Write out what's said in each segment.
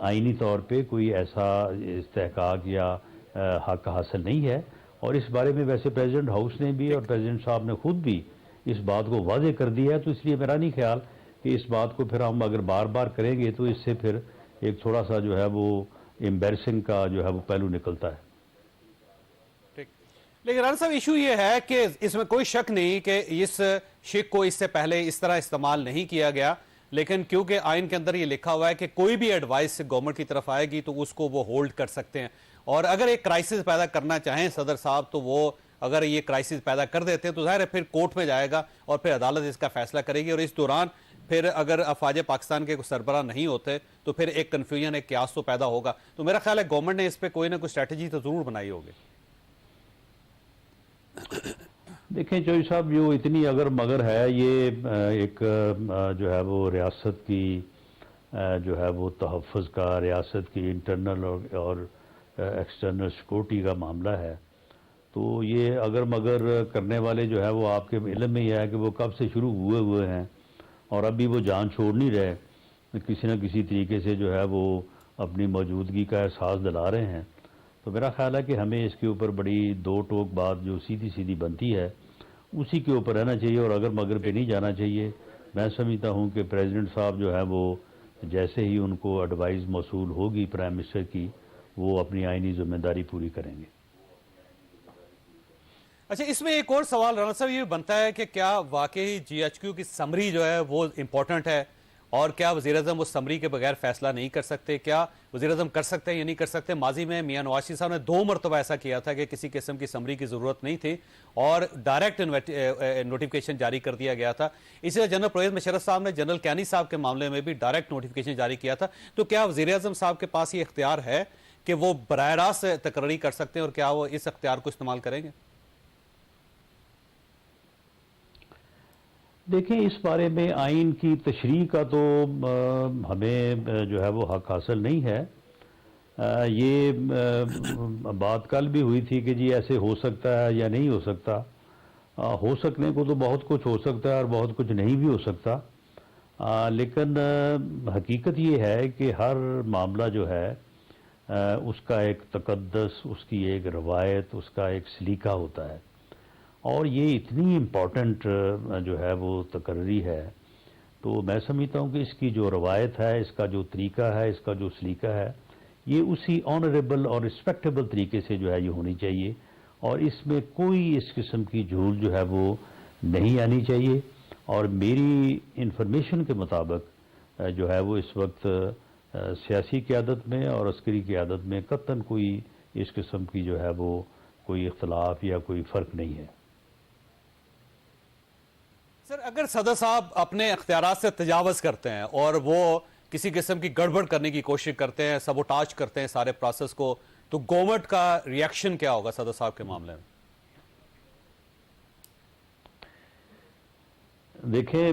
آئینی طور پہ کوئی ایسا استحقاق یا حق حاصل نہیں ہے. اور اس بارے میں ویسے پریزیڈنٹ ہاؤس نے بھی اور پریزیڈنٹ صاحب نے خود بھی اس بات کو واضح کر دیا ہے. تو اس لیے میرا نہیں خیال کہ اس بات کو پھر ہم اگر بار بار کریں گے تو اس سے پھر ایک تھوڑا سا جو ہے وہ امبیرسنگ کا جو ہے وہ پہلو نکلتا ہے. لیکن رانا صاحب ایشو یہ ہے کہ اس میں کوئی شک نہیں کہ اس شک کو اس سے پہلے اس طرح استعمال نہیں کیا گیا، لیکن کیونکہ آئین کے اندر یہ لکھا ہوا ہے کہ کوئی بھی ایڈوائس گورنمنٹ کی طرف آئے گی تو اس کو وہ ہولڈ کر سکتے ہیں، اور اگر ایک کرائسس پیدا کرنا چاہیں صدر صاحب تو وہ اگر یہ کرائسس پیدا کر دیتے ہیں تو ظاہر ہے پھر کورٹ میں جائے گا اور پھر عدالت اس کا فیصلہ کرے گی، اور اس دوران پھر اگر افواج پاکستان کے سربراہ نہیں ہوتے تو پھر ایک کنفیوژن ایک قیاس تو پیدا ہوگا. تو میرا خیال ہے گورنمنٹ نے اس پہ کوئی نہ کوئی اسٹریٹجی تو ضرور بنائی ہوگی. دیکھیں چوئی صاحب جو اتنی اگر مگر ہے یہ ایک جو ہے وہ ریاست کی جو ہے وہ تحفظ کا، ریاست کی انٹرنل اور ایکسٹرنل سیکورٹی کا معاملہ ہے. تو یہ اگر مگر کرنے والے جو ہے وہ آپ کے علم میں یہ ہے کہ وہ کب سے شروع ہوئے ہیں اور ابھی وہ جان چھوڑ نہیں رہے، کسی نہ کسی طریقے سے جو ہے وہ اپنی موجودگی کا احساس دلا رہے ہیں. تو میرا خیال ہے کہ ہمیں اس کے اوپر بڑی دو ٹوک بات جو سیدھی سیدھی بنتی ہے اسی کے اوپر رہنا چاہیے اور اگر مگر پہ نہیں جانا چاہیے. میں سمجھتا ہوں کہ پریزیڈنٹ صاحب جو ہے وہ جیسے ہی ان کو ایڈوائز موصول ہوگی پرائم منسٹر کی وہ اپنی آئینی ذمہ داری پوری کریں گے. اچھا، اس میں ایک اور سوال رانا صاحب یہ بنتا ہے کہ کیا واقعی جی ایچ کیو کی سمری جو ہے وہ امپورٹنٹ ہے، اور کیا وزیراعظم اس سمری کے بغیر فیصلہ نہیں کر سکتے؟ کیا وزیراعظم کر سکتے ہیں یا نہیں کر سکتے؟ ماضی میں میاں نواز شریف صاحب نے 2 مرتبہ ایسا کیا تھا کہ کسی قسم کی سمری کی ضرورت نہیں تھی اور ڈائریکٹ نوٹیفیکیشن جاری کر دیا گیا تھا. اسی طرح جنرل پرویز مشرف صاحب نے جنرل کینی صاحب کے معاملے میں بھی ڈائریکٹ نوٹیفیکیشن جاری کیا تھا. تو کیا وزیراعظم صاحب کے پاس یہ اختیار ہے کہ وہ براہ راست تقرری کر سکتے ہیں، اور کیا وہ اس اختیار کو استعمال کریں گے؟ دیکھیں اس بارے میں آئین کی تشریح کا تو ہمیں جو ہے وہ حق حاصل نہیں ہے. یہ بات کل بھی ہوئی تھی کہ جی ایسے ہو سکتا ہے یا نہیں ہو سکتا. ہو سکنے کو تو بہت کچھ ہو سکتا ہے اور بہت کچھ نہیں بھی ہو سکتا، لیکن حقیقت یہ ہے کہ ہر معاملہ جو ہے اس کا ایک تقدس، اس کی ایک روایت، اس کا ایک سلیقہ ہوتا ہے. اور یہ اتنی امپورٹنٹ جو ہے وہ تقرری ہے تو میں سمجھتا ہوں کہ اس کی جو روایت ہے، اس کا جو طریقہ ہے، اس کا جو سلیقہ ہے، یہ اسی آنریبل اور رسپیکٹیبل طریقے سے جو ہے یہ ہونی چاہیے، اور اس میں کوئی اس قسم کی جھول جو ہے وہ نہیں آنی چاہیے. اور میری انفارمیشن کے مطابق جو ہے وہ اس وقت سیاسی قیادت میں اور عسکری قیادت میں قطعاً کوئی اس قسم کی جو ہے وہ کوئی اختلاف یا کوئی فرق نہیں ہے. سر، اگر صدر صاحب اپنے اختیارات سے تجاوز کرتے ہیں اور وہ کسی قسم کی گڑبڑ کرنے کی کوشش کرتے ہیں، سبوٹاج کرتے ہیں سارے پروسیس کو، تو گورنمنٹ کا ریاکشن کیا ہوگا صدر صاحب کے معاملے میں؟ دیکھیں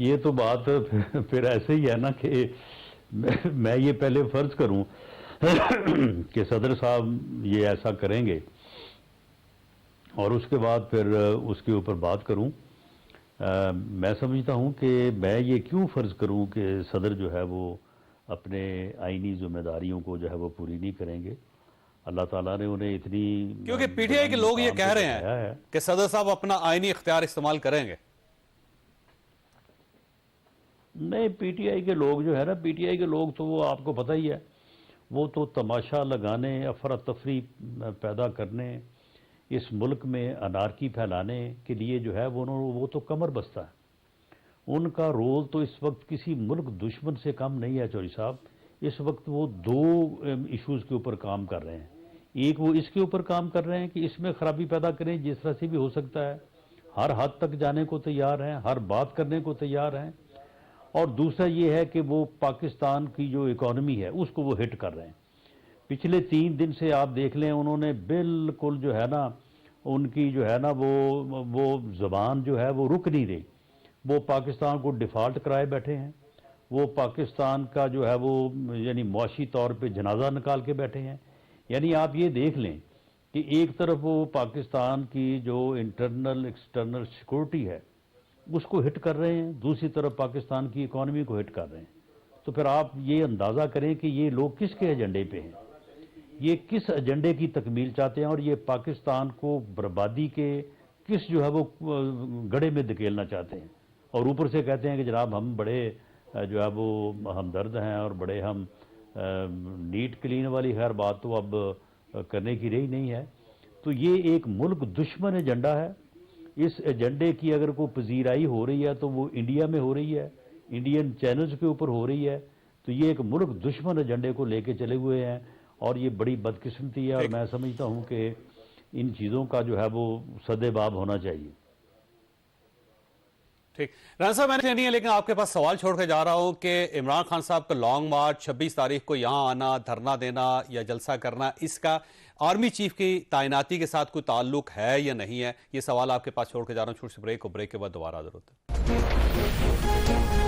یہ تو بات پھر ایسے ہی ہے نا کہ میں یہ پہلے فرض کروں کہ صدر صاحب یہ ایسا کریں گے اور اس کے بعد پھر اس کے اوپر بات کروں. میں سمجھتا ہوں کہ میں یہ کیوں فرض کروں کہ صدر جو ہے وہ اپنے آئینی ذمہ داریوں کو جو ہے وہ پوری نہیں کریں گے. اللہ تعالیٰ نے انہیں اتنی، کیونکہ پی ٹی آئی کے لوگ یہ کہہ رہے ہیں کہ صدر صاحب اپنا آئینی اختیار استعمال کریں گے. نہیں، پی ٹی آئی کے لوگ جو ہے نا، پی ٹی آئی کے لوگ تو وہ آپ کو پتہ ہی ہے، وہ تو تماشا لگانے، افراتفری پیدا کرنے، اس ملک میں انارکی پھیلانے کے لیے جو ہے وہ تو کمر بستہ ہے. ان کا رول تو اس وقت کسی ملک دشمن سے کم نہیں ہے. چوہدری صاحب اس وقت وہ 2 ایشوز کے اوپر کام کر رہے ہیں. ایک وہ اس کے اوپر کام کر رہے ہیں کہ اس میں خرابی پیدا کریں جس طرح سے بھی ہو سکتا ہے، ہر حد تک جانے کو تیار ہیں، ہر بات کرنے کو تیار ہیں. اور دوسرا یہ ہے کہ وہ پاکستان کی جو اکانومی ہے اس کو وہ ہٹ کر رہے ہیں. پچھلے 3 دن سے آپ دیکھ لیں انہوں نے بالکل جو ہے نا ان کی جو ہے نا وہ زبان جو ہے وہ رک نہیں رہی. وہ پاکستان کو ڈیفالٹ کرائے بیٹھے ہیں، وہ پاکستان کا جو ہے وہ یعنی معاشی طور پہ جنازہ نکال کے بیٹھے ہیں. یعنی آپ یہ دیکھ لیں کہ ایک طرف وہ پاکستان کی جو انٹرنل ایکسٹرنل سیکورٹی ہے اس کو ہٹ کر رہے ہیں، دوسری طرف پاکستان کی اکانومی کو ہٹ کر رہے ہیں. تو پھر آپ یہ اندازہ کریں کہ یہ لوگ کس کے ایجنڈے پہ ہیں، یہ کس ایجنڈے کی تکمیل چاہتے ہیں، اور یہ پاکستان کو بربادی کے کس جو ہے وہ گڑھے میں دھکیلنا چاہتے ہیں، اور اوپر سے کہتے ہیں کہ جناب ہم بڑے جو ہے وہ ہمدرد ہیں اور بڑے ہم نیٹ کلین والی خیر بات تو اب کرنے کی رہی نہیں ہے۔ تو یہ ایک ملک دشمن ایجنڈا ہے۔ اس ایجنڈے کی اگر کوئی پذیرائی ہو رہی ہے تو وہ انڈیا میں ہو رہی ہے، انڈین چینلز کے اوپر ہو رہی ہے، تو یہ ایک ملک دشمن ایجنڈے کو لے کے چلے ہوئے ہیں، اور یہ بڑی بدقسمتی ہے، اور میں سمجھتا ہوں کہ ان چیزوں کا جو ہے وہ سد باب ہونا چاہیے۔ ٹھیک رانا صاحب، میں نے نہیں ہے لیکن آپ کے پاس سوال چھوڑ کے جا رہا ہوں کہ عمران خان صاحب کا لانگ مارچ 26 تاریخ کو یہاں آنا، دھرنا دینا یا جلسہ کرنا، اس کا آرمی چیف کی تعیناتی کے ساتھ کوئی تعلق ہے یا نہیں ہے؟ یہ سوال آپ کے پاس چھوڑ کے جا رہا ہوں، چھوٹی سی بریک، اور بریک کے بعد دوبارہ حاضر ہوتے ہیں۔